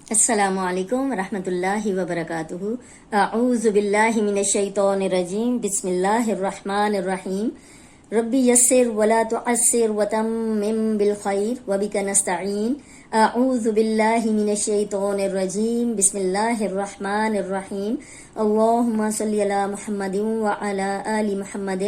السلام علیکم ورحمۃ اللہ وبرکاتہ۔ اعوذ باللہ من الشیطان الرجیم، بسم اللہ الرحمن الرحیم۔ ربی یسر ولا تعسر وتمم بالخیر وبک نستعین۔ اعوذ باللہ من الشیطان الرجیم، بسم اللہ الرحمن الرحیم۔ اللہم صلی علی محمد وعلی آل محمد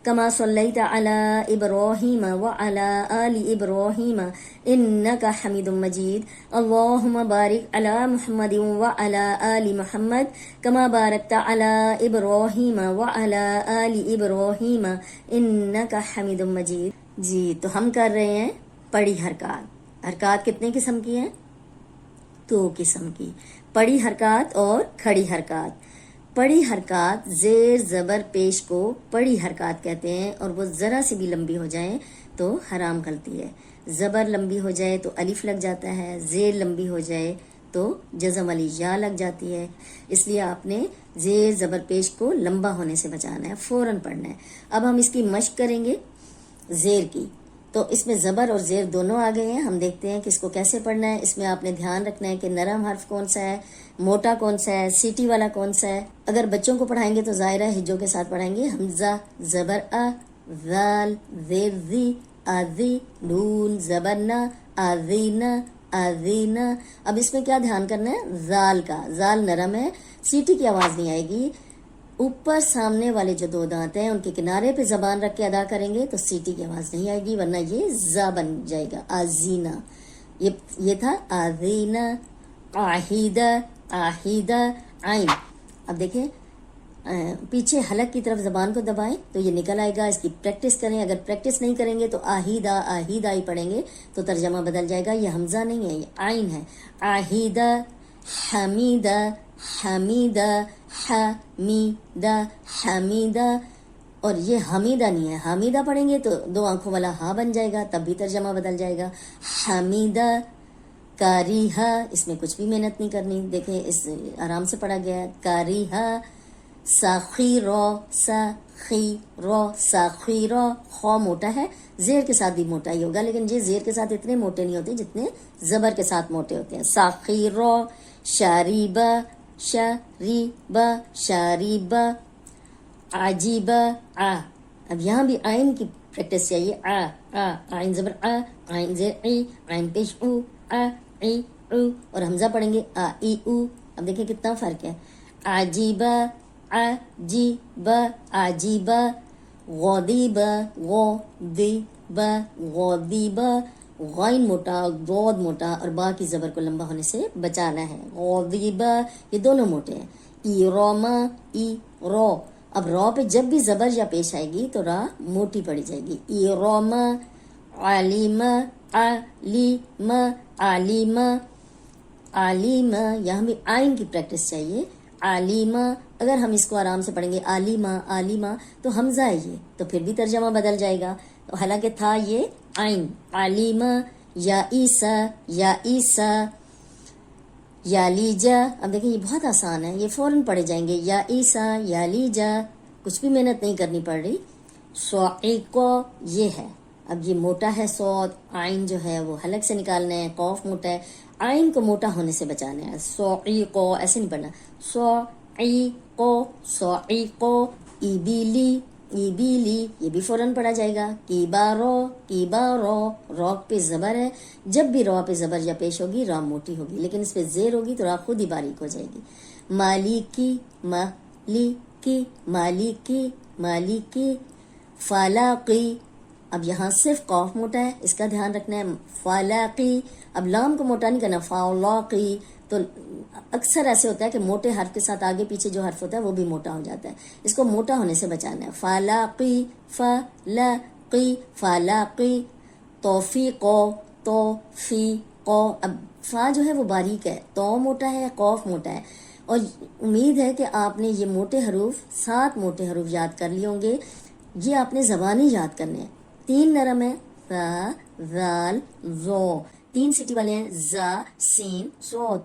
کما صلیت علی ابراہیم وعلی آل ابراہیم انک حمید مجید۔ اللہم بارک علی محمد وعلی آل محمد کما بارکت علی ابراہیم وعلی آل ابراہیم انک حمید مجید۔ جی تو ہم کر رہے ہیں پڑی حرکات۔ حرکات کتنے قسم کی ہیں؟ 2 قسم کی، پڑی حرکات اور کھڑی حرکات۔ پڑی حرکات زیر زبر پیش کو پڑی حرکات کہتے ہیں، اور وہ ذرا سی بھی لمبی ہو جائیں تو حرام غلطی ہے۔ زبر لمبی ہو جائے تو الف لگ جاتا ہے، زیر لمبی ہو جائے تو جزم والی یا لگ جاتی ہے، اس لیے آپ نے زیر زبر پیش کو لمبا ہونے سے بچانا ہے، فوراً پڑھنا ہے۔ اب ہم اس کی مشق کریں گے زیر کی، تو اس میں زبر اور زیر دونوں آ گئے ہیں۔ ہم دیکھتے ہیں کہ اس کو کیسے پڑھنا ہے۔ اس میں آپ نے دھیان رکھنا ہے کہ نرم حرف کون سا ہے، موٹا کون سا ہے، سیٹی والا کون سا ہے۔ اگر بچوں کو پڑھائیں گے تو ظاہر ہے ہجوں کے ساتھ پڑھائیں گے۔ حمزہ زبر ا، ذال زیر زی، آزی نون زبر نا، آزینا آزینا۔ اب اس میں کیا دھیان کرنا ہے؟ ذال کا، ذال نرم ہے، سیٹی کی آواز نہیں آئے گی۔ اوپر سامنے والے جو 2 دانت ہیں ان کے کنارے پہ زبان رکھ کے ادا کریں گے تو سیٹی کی آواز نہیں آئے گی، ورنہ یہ زا بن جائے گا۔ آزینا، یہ تھا آزینا۔ آہیدہ، آہیدہ عین۔ اب دیکھیں پیچھے حلق کی طرف زبان کو دبائیں تو یہ نکل آئے گا، اس کی پریکٹس کریں۔ اگر پریکٹس نہیں کریں گے تو آہیدہ آہیدہ ہی پڑھیں گے تو ترجمہ بدل جائے گا۔ یہ حمزہ نہیں ہے، یہ عین ہے۔ آہیدہ، حمیدہ، حمیدہ، حمیدہ، حمیدہ، اور یہ حمیدہ نہیں ہے، حمیدہ پڑھیں گے تو 2 آنکھوں والا ہا بن جائے گا، تب بھی ترجمہ بدل جائے گا۔ حمیدہ، کاریہا، اس میں کچھ بھی محنت نہیں کرنی، دیکھیں اس آرام سے پڑھا گیا ہے۔ کاریہا، ساخیرو، ساخیرو، ساخیرو، خو موٹا ہے، زیر کے ساتھ بھی موٹا ہی ہوگا، لیکن یہ زیر کے ساتھ اتنے موٹے نہیں ہوتے جتنے زبر کے ساتھ موٹے ہوتے ہیں۔ ساخیرو، شاریبہ، شاریبہ، شاریبہ، عجیبہ، آ۔ اب یہاں بھی آئین کی پریکٹس چاہیے۔ آ، آ، آئین زبر آ، آئین زیر ای، آئین پیش او، آ ای او، اور حمزہ پڑھیں گے آ ای او۔ اب دیکھیں کتنا فرق ہے۔ عجیبہ، عجیبہ، عجیبہ، غضیبہ، غضیبہ، غضیبہ، غین موٹا، ضاد موٹا، اور با کی زبر کو لمبا ہونے سے بچانا ہے۔ غضیبہ، یہ دونوں موٹے ہیں۔ ایروما، ای رو، اب رو پہ جب بھی زبر یا پیش آئے گی تو را موٹی پڑی جائے گی۔ ایروما، علیمہ، علیمہ، علیمہ، علیمہ، یہاں بھی آئین کی پریکٹس چاہیے۔ علیمہ، اگر ہم اس کو آرام سے پڑھیں گے علیمہ علیمہ تو حمزہ ہے یہ، تو پھر بھی ترجمہ بدل جائے گا، حالانکہ تھا یہ عین۔ علیمہ، یا عیسیٰ، یا عیسیٰ، یا لیجا۔ اب دیکھیں یہ بہت آسان ہے، یہ فوراً پڑھے جائیں گے۔ یا عیسیٰ، یا لیجا، کچھ بھی محنت نہیں کرنی پڑ رہی۔ صعیقو، یہ ہے، اب یہ موٹا ہے صاد، عین جو ہے وہ حلق سے نکالنا ہے، قوف موٹا ہے، عین کو موٹا ہونے سے بچانا ہے۔ صعیقو ایسے نہیں پڑھنا، صعیقو، صعیقو۔ ایبیلی، ایبیلی، یہ بھی فوراً پڑھا جائے گا۔ کیبارو، کیبارو، رو پہ زبر ہے، جب بھی رو پہ زبر یا پیش ہوگی را موٹی ہوگی، لیکن اس پہ زیر ہوگی تو را خود ہی باریک ہو جائے گی۔ مالکی، مالکی، مالکی، مالکی۔ فالاقی، اب یہاں صرف قوف موٹا ہے، اس کا دھیان رکھنا ہے۔ فالاقی، اب لام کو موٹا نہیں کرنا، فالاقی، تو اکثر ایسے ہوتا ہے کہ موٹے حرف کے ساتھ آگے پیچھے جو حرف ہوتا ہے وہ بھی موٹا ہو جاتا ہے، اس کو موٹا ہونے سے بچانا ہے۔ فالاقی، فالاقی، فالاقی۔ توفیقو، توفیقو، اب فا جو ہے وہ باریک ہے، تو موٹا ہے، قوف موٹا ہے، اور امید ہے کہ آپ نے یہ موٹے حروف 7 موٹے حروف یاد کر لیے ہوں گے۔ یہ آپ نے زبانی یاد کرنے ہیں۔ 3 نرم ہیں، ذا، ذال، ذو، 3 سیٹی والے ہیں، ذا، سین، صاد۔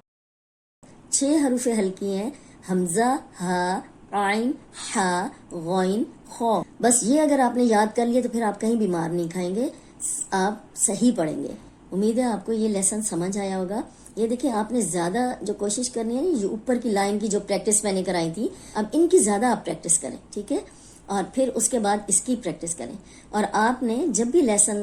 6 حروف ہلکی ہیں، حمزہ، ہا، عین، حا، غین، خو۔ بس یہ اگر آپ نے یاد کر لیے تو پھر آپ کہیں بھی مار نہیں کھائیں گے، آپ صحیح پڑھیں گے۔ امید ہے آپ کو یہ لیسن سمجھ آیا ہوگا۔ یہ دیکھیں آپ نے زیادہ جو کوشش کرنی ہے یہ اوپر کی لائن کی جو پریکٹس میں نے کرائی تھی اب ان کی زیادہ آپ پریکٹس کریں، ٹھیک ہے، اور پھر اس کے بعد اس کی پریکٹس کریں. اور آپ نے جب بھی لیسن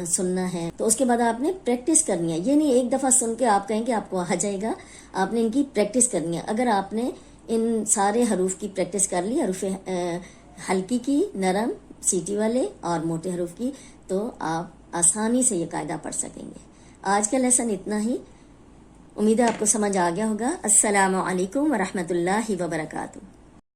سننا ہے تو اس کے بعد آپ نے پریکٹس کرنی ہے. یہ نہیں ایک دفعہ سن کے آپ کہیں کہ آپ کو آ جائے گا، آپ نے ان کی پریکٹس کرنی ہے. اگر آپ نے ان سارے حروف کی پریکٹس کر لی، حروف ہلکی کی، نرم، سیٹی والے اور موٹے حروف کی، تو آپ آسانی سے یہ قاعدہ پڑھ سکیں گے. آج کا لیسن اتنا ہی، امید ہے آپ کو سمجھ آ گیا ہوگا. السلام علیکم ورحمۃ اللہ وبرکاتہ.